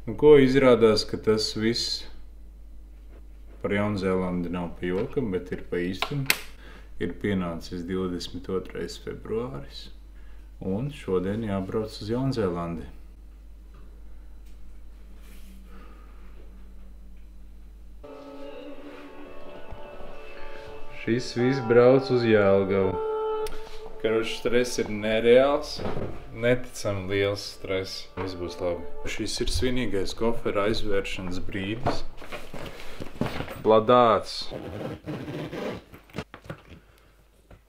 Un ko izrādās, ka tas viss par Jaunzēlandi nav pa jokam, bet ir pa īstam. Ir pienācis 22. februāris, un šodien jābrauc uz Jaunzēlandi. Šis viss brauc uz Jelgavu. Karoči, stress ir nereāls, neticami liels stress. Viss būs labi. Šis ir svinīgais kofera aizvēršanas brīdis. Bladāts.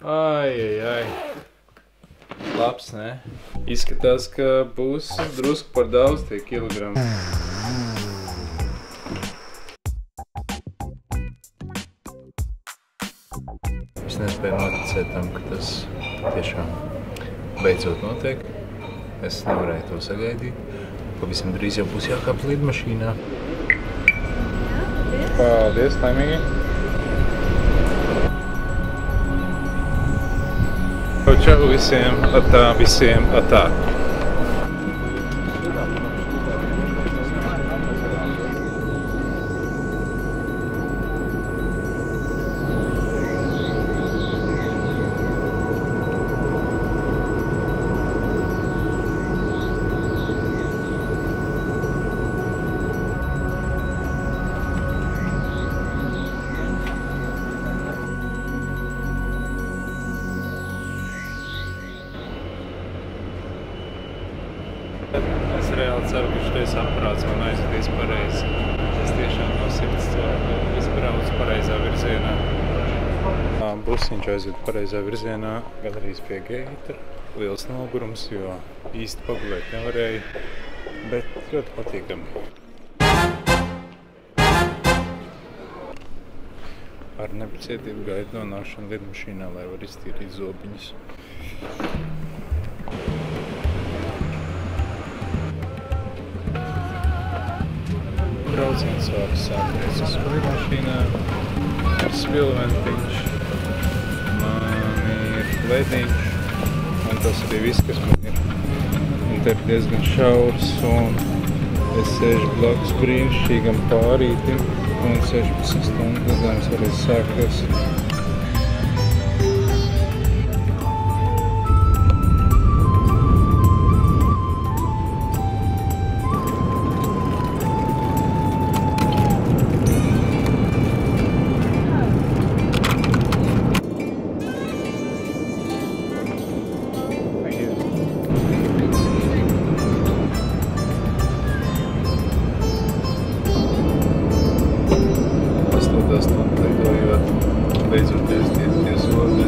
Ai. Labs, ne? Izskatās, ka būs drusku par daudz tie kilogrami. Es nespēju noticēt tam, ka tas tiešām beidzot notiek. Es nevarēju to sagaidīt. Pavisam drīz jau būs jākāp lidmašīnā. Paldies, laimīgi! Čau visiem, atā. Es reāli ceru, ka šitais aparāts man aizvedīs pareizi. Es tiešām no sirds ceru, ka es braucu pareizā virzienā. Busiņš aizved pareizā virzienā, gandrīz pie geita. Liels nogurums, jo īsti pagulēt nevarēju, bet ļoti patīkami. Ar nepacietību gaidu nonākšanu lidmašīnā, lai var iztīrīt zobiņus. Brauciens vārds sākties uz lidmašīnā ar svilventiņš. Man ir lediņš, un tas arī viss, kas man ir. Un te ir diezgan šaurs, un es sēžu blakus brīnišķīgam pārītim, un 16 stundu lidojums varēs sākties. Beidzoties tie soļi.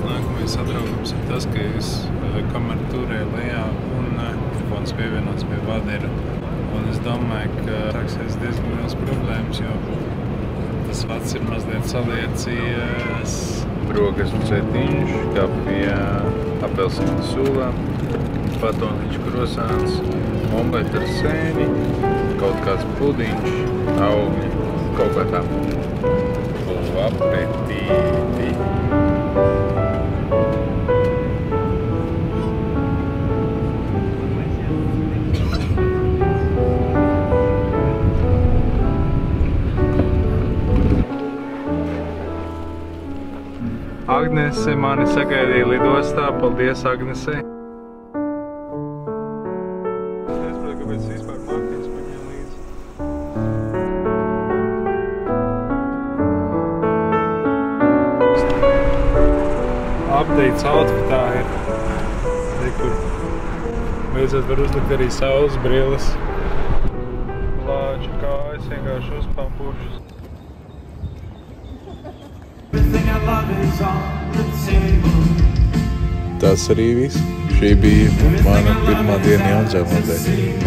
Nākamais satraukums ir tas, ka es kameru turēju lejā un mikrofons pievienots pie vadera. Un es domāju, ka sāksies diezgan liels problēmas, jo tas vads ir mazliet saliecies. Brokastu cetiņš, kafija, apelsīnu sūlām, batoniņš krosāns, omlete ar sēni, kaut kāds pudiņš, augļi, kaut kā tā. Apetīti! Agnese mani sagaidīja lidostā. Paldies, Agnesei! Es nesaprotu, kāpēc vispār Mārtiņš paņēma līdzi. Updates outfitā ir. Kur beidzot var uzlikt arī saules brilles. Lāču kājas vienkārši uzpampušas. Tas arī viss. Šī bija mana pirmā diena Jaunzēlandē.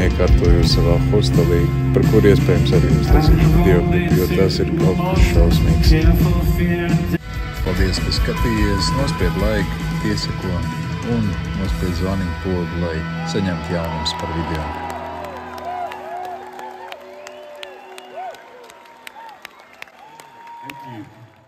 Iekārtoju savā hostelī, par kur iespējams arī uztaisīt videoklipu, jo tas ir kaut kas šausmīgs. Paldies, ka skatījies, nospied laiku, piesako un nospied zvaniņu pogu, lai saņemtu jaunumus par video. Hm.